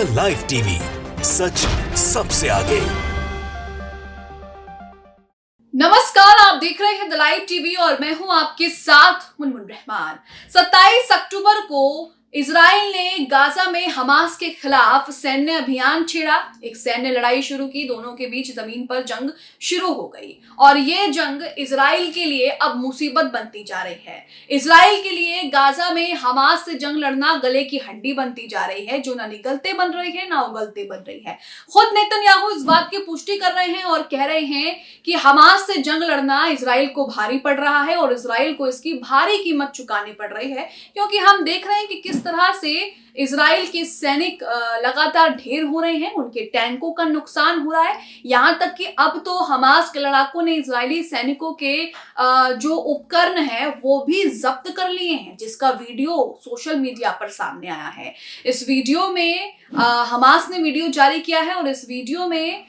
The live TV, सच सबसे आगे। नमस्कार, आप देख रहे हैं द लाइव टीवी और मैं हूं आपके साथ मुनमुन रहमान। 27 अक्टूबर को इजराइल ने गाजा में हमास के खिलाफ सैन्य अभियान छेड़ा, एक सैन्य लड़ाई शुरू की। दोनों के बीच जमीन पर जंग शुरू हो गई और ये जंग इजराइल के लिए अब मुसीबत बनती जा रही है। इजराइल के लिए गाजा में हमास से जंग लड़ना गले की हड्डी बनती जा रही है, जो ना निगलते बन रही है ना उगलते बन रही है। खुद नेतन्याहू इस बात की पुष्टि कर रहे हैं और कह रहे हैं कि हमास से जंग लड़ना इजराइल को भारी पड़ रहा है और इजराइल को इसकी भारी कीमत चुकानी पड़ रही है, क्योंकि हम देख रहे हैं कि किस तरह से इजराइल के सैनिक लगातार ढेर हो रहे हैं, उनके टैंकों का नुकसान हो रहा है। यहां तक कि अब तो हमास के लड़ाकों ने इजरायली सैनिकों के जो उपकरण है वो भी जब्त कर लिए हैं, जिसका वीडियो सोशल मीडिया पर सामने आया है। इस वीडियो में हमास ने वीडियो जारी किया है और इस वीडियो में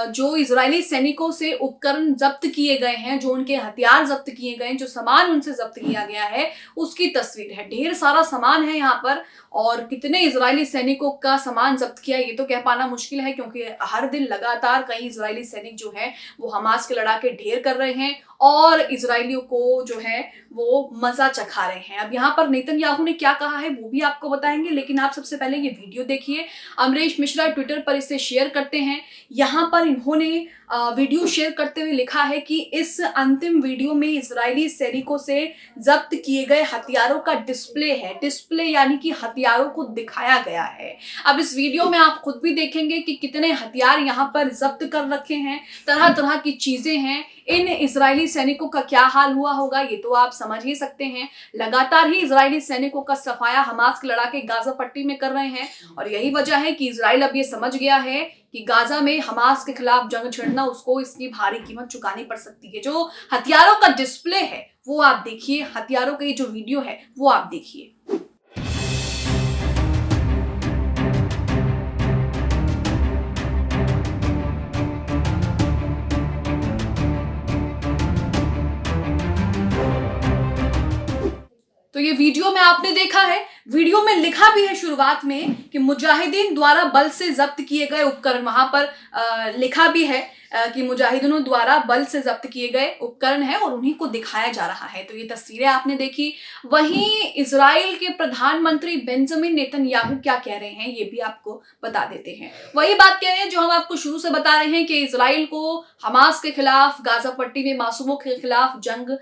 जो इजरायली सैनिकों से उपकरण जब्त किए गए हैं, जो उनके हथियार जब्त किए गए हैं, जो सामान उनसे जब्त किया गया है, उसकी तस्वीर है। ढेर सारा सामान है यहाँ पर और कितने इजरायली सैनिकों का सामान जब्त किया ये तो कह पाना मुश्किल है, क्योंकि हर दिन लगातार कई इजरायली सैनिक जो है वो हमास के लड़ाके ढेर कर रहे हैं और इजरायलियों को जो है वो मजा चखा रहे हैं। अब यहाँ पर नेतन्याहू ने क्या कहा है वो भी आपको बताएंगे, लेकिन आप सबसे पहले ये वीडियो देखिए। अमरीश मिश्रा ट्विटर पर इसे शेयर करते हैं। यहाँ पर इन्होंने वीडियो शेयर करते हुए लिखा है कि इस अंतिम वीडियो में इजरायली सैनिकों से जब्त किए गए हथियारों का डिस्प्ले है। डिस्प्ले यानी कि हथियारों को दिखाया गया है। अब इस वीडियो में आप खुद भी देखेंगे कि कितने हथियार यहाँ पर जब्त कर रखे हैं, तरह तरह की चीजें हैं। इन इजरायली सैनिकों का क्या हाल हुआ होगा ये तो आप समझ ही सकते हैं। लगातार ही इजरायली सैनिकों का सफाया हमास के लड़ाके गाजा पट्टी में कर रहे हैं और यही वजह है कि इजराइल अब ये समझ गया है कि गाजा में हमास के खिलाफ जंग छेड़ना उसको इसकी भारी कीमत चुकानी पड़ सकती है। जो हथियारों का डिस्प्ले है वो आप देखिए, हथियारों का ये जो वीडियो है वो आप देखिए। तो ये वीडियो में आपने देखा है, वीडियो में लिखा भी है शुरुआत में कि मुजाहिदीन द्वारा बल से जब्त किए गए उपकरण। वहां पर लिखा भी है कि मुजाहिदीनों द्वारा बल से जब्त किए गए उपकरण है और उन्हीं को दिखाया जा रहा है। तो ये तस्वीरें आपने देखी। वहीं इजराइल के प्रधानमंत्री बेंजामिन नेतन्याहू क्या कह रहे हैं ये भी आपको बता देते हैं। वही बात कह रहे हैं जो हम आपको शुरू से बता रहे हैं कि इजराइल को हमास के खिलाफ, गाजा पट्टी में मासूमों के खिलाफ जंग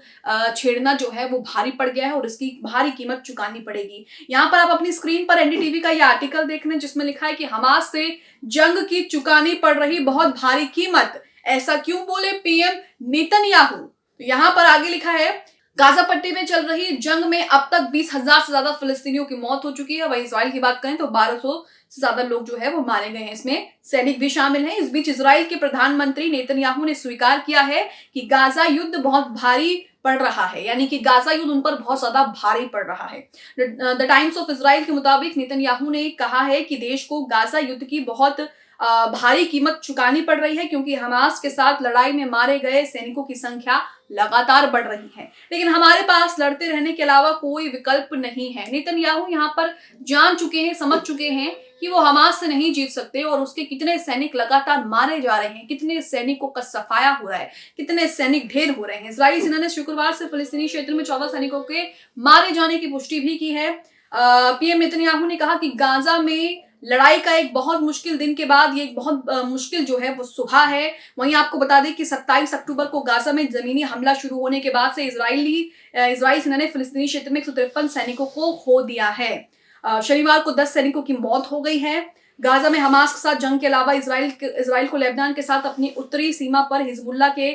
छेड़ना जो है वो भारी पड़ गया है और इसकी भारी कीमत चुकानी पड़ेगी। यहाँ पर आप अपनी स्क्रीन पर एनडीटीवी का ये आर्टिकल देख रहे हैं जिसमें लिखा है कि हमास से जंग की चुकानी पड़ रही बहुत भारी कीमत, ऐसा क्यों बोले पीएम नेतन्याहू। तो यहाँ पर आगे लिखा है गाजा पट्टी में चल रही जंग में अब तक 20,000 से ज्यादा फिलिस्तीनियों की मौत हो चुकी है। वहीं इजराइल की बात करें तो 1200 से ज्यादा लोग जो है वो मारे गए हैं, इसमें सैनिक भी शामिल हैं। इस बीच इजराइल के प्रधानमंत्री नेतन्याहू ने स्वीकार किया है कि गाजा युद्ध बहुत भारी पड़ रहा है, यानी कि गाजा युद्ध उन पर बहुत ज्यादा भारी पड़ रहा है। द टाइम्स ऑफ इजराइल के मुताबिक नेतन्याहू ने कहा है कि देश को गाजा युद्ध की बहुत भारी कीमत चुकानी पड़ रही है, क्योंकि हमास के साथ लड़ाई में मारे गए सैनिकों की संख्या लगातार बढ़ रही है, लेकिन हमारे पास लड़ते रहने के अलावा कोई विकल्प नहीं है। नेतन्याहू यहाँ पर जान चुके हैं, समझ चुके हैं कि वो हमास से नहीं जीत सकते और उसके कितने सैनिक लगातार मारे जा रहे हैं, कितने सैनिकों का सफाया हो रहा है, कितने सैनिक ढेर हो रहे हैं। इजरायली सेना ने शुक्रवार से फिलिस्तीनी क्षेत्र में 14 सैनिकों के मारे जाने की पुष्टि भी की है। पीएम नेतन्याहू ने कहा कि गाजा में लड़ाई का एक बहुत मुश्किल दिन के बाद ये एक बहुत मुश्किल जो है वो सुबह है। वहीं आपको बता दें कि 27 अक्टूबर को गाजा में जमीनी हमला शुरू होने के बाद से इजराइल सेना ने फिलिस्तीनी क्षेत्र में 153 सैनिकों को खो दिया है। शनिवार को 10 सैनिकों की मौत हो गई है। गाजा में हमास के साथ जंग के अलावा इजराइल को लेबनान के साथ अपनी उत्तरी सीमा पर हिजबुल्ला के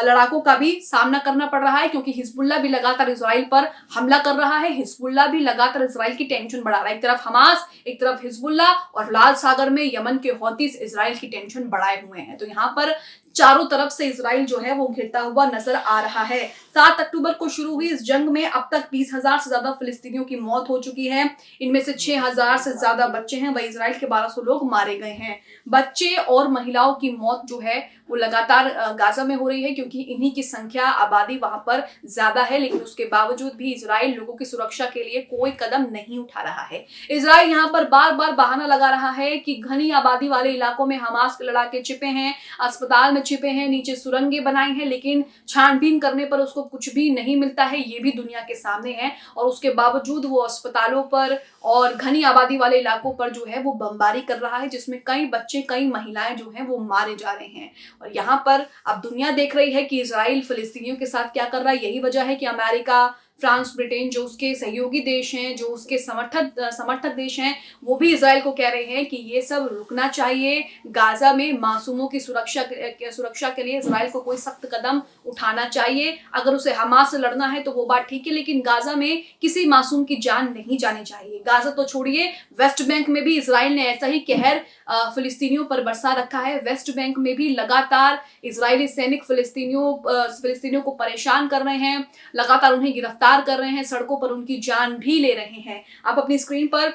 लड़ाकों का भी सामना करना पड़ रहा है, क्योंकि हिजबुल्ला भी लगातार इजराइल पर हमला कर रहा है। हिजबुल्ला भी लगातार इजराइल की टेंशन बढ़ा रहा है। एक तरफ हमास, एक तरफ हिजबुल्ला और लाल सागर में यमन के हौतीस इजराइल की टेंशन बढ़ाए हुए हैं। तो यहाँ पर चारों तरफ से इजराइल जो है वो घिरता हुआ नजर आ रहा है। 7 अक्टूबर को शुरू हुई इस जंग में अब तक 20,000 से ज्यादा फिलिस्तीनियों की मौत हो चुकी है। इनमें से 6,000 से ज्यादा बच्चे हैं। वही इजराइल के 1200 लोग मारे गए हैं। बच्चे और महिलाओं की मौत जो है वो लगातार गाजा में हो रही है, क्योंकि इन्हीं की संख्या, आबादी वहां पर ज्यादा है। लेकिन उसके बावजूद भी इजराइल लोगों की सुरक्षा के लिए कोई कदम नहीं उठा रहा है। इजराइल यहाँ पर बार बार बहाना लगा रहा है कि घनी आबादी वाले इलाकों में हमास के लड़ाके छिपे हैं, अस्पताल में छिपे हैं, नीचे सुरंगें बनाई हैं, लेकिन छानबीन करने पर उसको कुछ भी नहीं मिलता है। ये भी दुनिया के सामने है, और उसके बावजूद वो अस्पतालों पर और घनी आबादी वाले इलाकों पर जो है वो बमबारी कर रहा है, जिसमें कई बच्चे, कई महिलाएं जो हैं वो मारे जा रहे हैं। और यहाँ पर अब दुनिया देख रही है कि इजराइल फिलिस्तीनियों के साथ क्या कर रहा है। यही वजह है कि अमेरिका, फ्रांस, ब्रिटेन, जो उसके सहयोगी देश हैं, जो उसके समर्थक देश हैं, वो भी इजराइल को कह रहे हैं कि ये सब रुकना चाहिए। गाजा में मासूमों की सुरक्षा के लिए इजराइल को कोई सख्त कदम उठाना चाहिए। अगर उसे हमास से लड़ना है तो वो बात ठीक है, लेकिन गाजा में किसी मासूम की जान नहीं जानी चाहिए। गाजा तो छोड़िए, वेस्ट बैंक में भी इजराइल ने ऐसा ही कहर फिलिस्तीनियों पर बरसा रखा है। वेस्ट बैंक में भी लगातार इजरायली सैनिक फिलिस्तीनियों को परेशान कर रहे हैं, लगातार उन्हें गिरफ्तार कर रहे हैं, सड़कों पर उनकी जान भी ले रहे हैं। आप अपनी स्क्रीन पर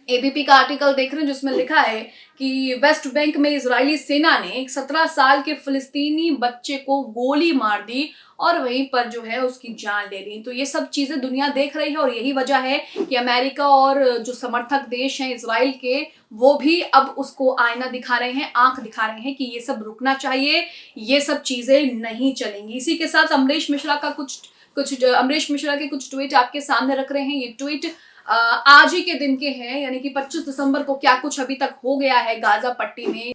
एबीपी का आर्टिकल देख रहे हैं, जिसमें लिखा है कि वेस्ट बैंक में इजरायली सेना ने एक 17 साल के फिलिस्तीनी बच्चे को गोली मार दी और वहीं पर जो है उसकी जान ले ली। तो ये सब चीजें दुनिया देख रही है, और यही वजह है कि अमेरिका और जो समर्थक देश हैं इजराइल के, वो भी अब उसको आईना दिखा रहे हैं, आंख दिखा रहे हैं कि ये सब रुकना चाहिए, ये सब चीजें नहीं चलेंगी। इसी के साथ अमरीश मिश्रा के कुछ ट्वीट आपके सामने रख रहे हैं। ये ट्वीट आज ही के दिन के हैं, यानी कि 25 दिसंबर को क्या कुछ अभी तक हो गया है गाजा पट्टी में।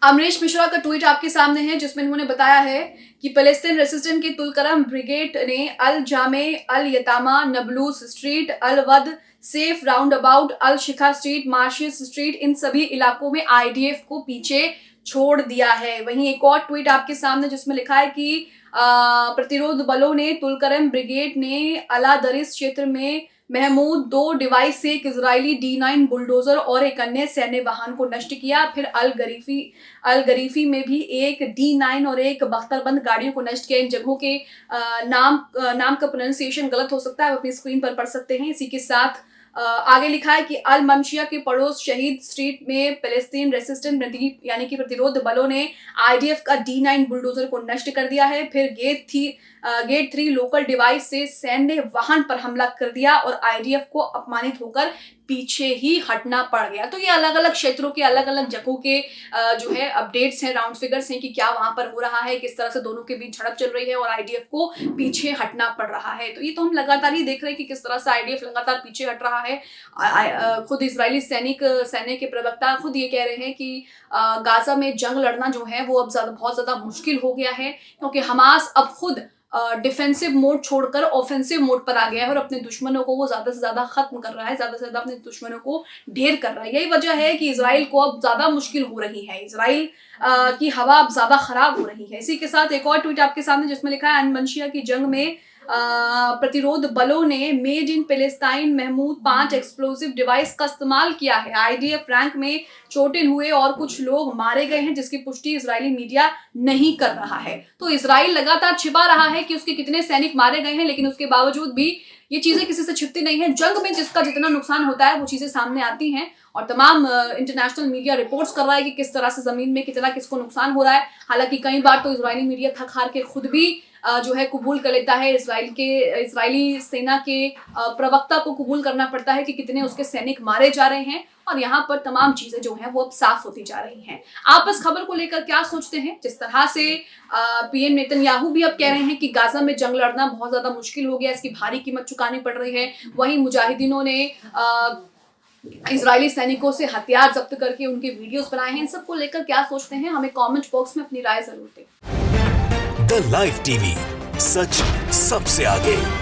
अमरीश मिश्रा का ट्वीट आपके सामने है, जिसमें उन्होंने बताया है कि पैलेस्टाइन रेसिस्टेंट की तुलकरम ब्रिगेड ने Al Jame, Al Yatama, Nablus Street, Al Wad, safe roundabout, Al Shikha Street, मार्शियस स्ट्रीट, इन सभी इलाकों में आईडीएफ को पीछे छोड़ दिया है। वहीं एक और ट्वीट आपके सामने, जिसमें लिखा है कि प्रतिरोध बलों ने तुलकरम ब्रिगेड ने अलादरिस क्षेत्र में महमूद 2 डिवाइस से एक इजरायली D9 बुलडोजर और एक अन्य सैन्य वाहन को नष्ट किया। फिर अल गरीफी में भी एक D9 और एक बख्तरबंद गाड़ियों को नष्ट किया। इन जगहों के नाम का प्रोनाउंसिएशन गलत हो सकता है, आप अपनी स्क्रीन पर पढ़ सकते हैं। इसी के साथ आगे लिखा है कि अल ममशिया के पड़ोस शहीद स्ट्रीट में पैलेस्टीन रेसिस्टेंट यानी कि प्रतिरोध बलों ने आईडीएफ का D9 बुलडोजर को नष्ट कर दिया है। फिर गेट 3 लोकल डिवाइस से सैन्य वाहन पर हमला कर दिया और आईडीएफ को अपमानित होकर पीछे ही हटना पड़ गया। तो ये अलग अलग क्षेत्रों के, अलग अलग जगहों के जो है अपडेट्स हैं, राउंड फिगर्स हैं कि क्या वहां पर हो रहा है, किस तरह से दोनों के बीच झड़प चल रही है और आईडीएफ को पीछे हटना पड़ रहा है। तो ये तो हम लगातार ही देख रहे हैं कि किस तरह से आईडीएफ लगातार पीछे हट रहा है। खुद इजरायली सैन्य के प्रवक्ता खुद ये कह रहे हैं कि गाजा में जंग लड़ना जो है वो अब बहुत ज्यादा मुश्किल हो गया है, क्योंकि हमास अब खुद डिफेंसिव मोड छोड़कर ऑफेंसिव मोड पर आ गया है और अपने दुश्मनों को वो ज्यादा से ज्यादा खत्म कर रहा है, ज्यादा से ज्यादा अपने दुश्मनों को ढेर कर रहा है। यही वजह है कि इजराइल को अब ज्यादा मुश्किल हो रही है, इजराइल की हवा अब ज्यादा खराब हो रही है। इसी के साथ एक और ट्वीट आपके सामने, जिसमें लिखा है अनमनशिया की जंग में प्रतिरोध बलों ने made in Palestine Mahmoud 5 explosive device का इस्तेमाल किया है। आईडीएफ रैंक में चोटिल हुए और कुछ लोग मारे गए हैं, जिसकी पुष्टि इजरायली मीडिया नहीं कर रहा है। तो इजराइल लगातार छिपा रहा है कि उसके कितने सैनिक मारे गए हैं, लेकिन उसके बावजूद भी ये चीजें किसी से छिपती नहीं है। जंग में जिसका जितना नुकसान होता है वो चीजें सामने आती हैं और तमाम इंटरनेशनल मीडिया रिपोर्ट्स कर रहा है कि किस तरह से जमीन में कितना किसको नुकसान हो रहा है। हालांकि कई बार तो इजरायली मीडिया थक हार के खुद भी जो है कबूल कर लेता है, इजरायली सेना के प्रवक्ता को कबूल करना पड़ता है कि कितने उसके सैनिक मारे जा रहे हैं, और यहाँ पर तमाम चीजें जो हैं वो अब साफ होती जा रही हैं। आप इस खबर को लेकर क्या सोचते हैं? जिस तरह से पीएम नेतन्याहू भी अब कह रहे हैं कि गाजा में जंग लड़ना बहुत ज्यादा मुश्किल हो गया, इसकी भारी कीमत चुकानी पड़ रही है, वहीं मुजाहिदीनों ने इजरायली सैनिकों से हथियार जब्त करके उनके वीडियोस बनाए हैं। इन सब को लेकर क्या सोचते हैं? हमें कमेंट बॉक्स में अपनी राय जरूर दें। द लाइव टीवी, सच सबसे आगे।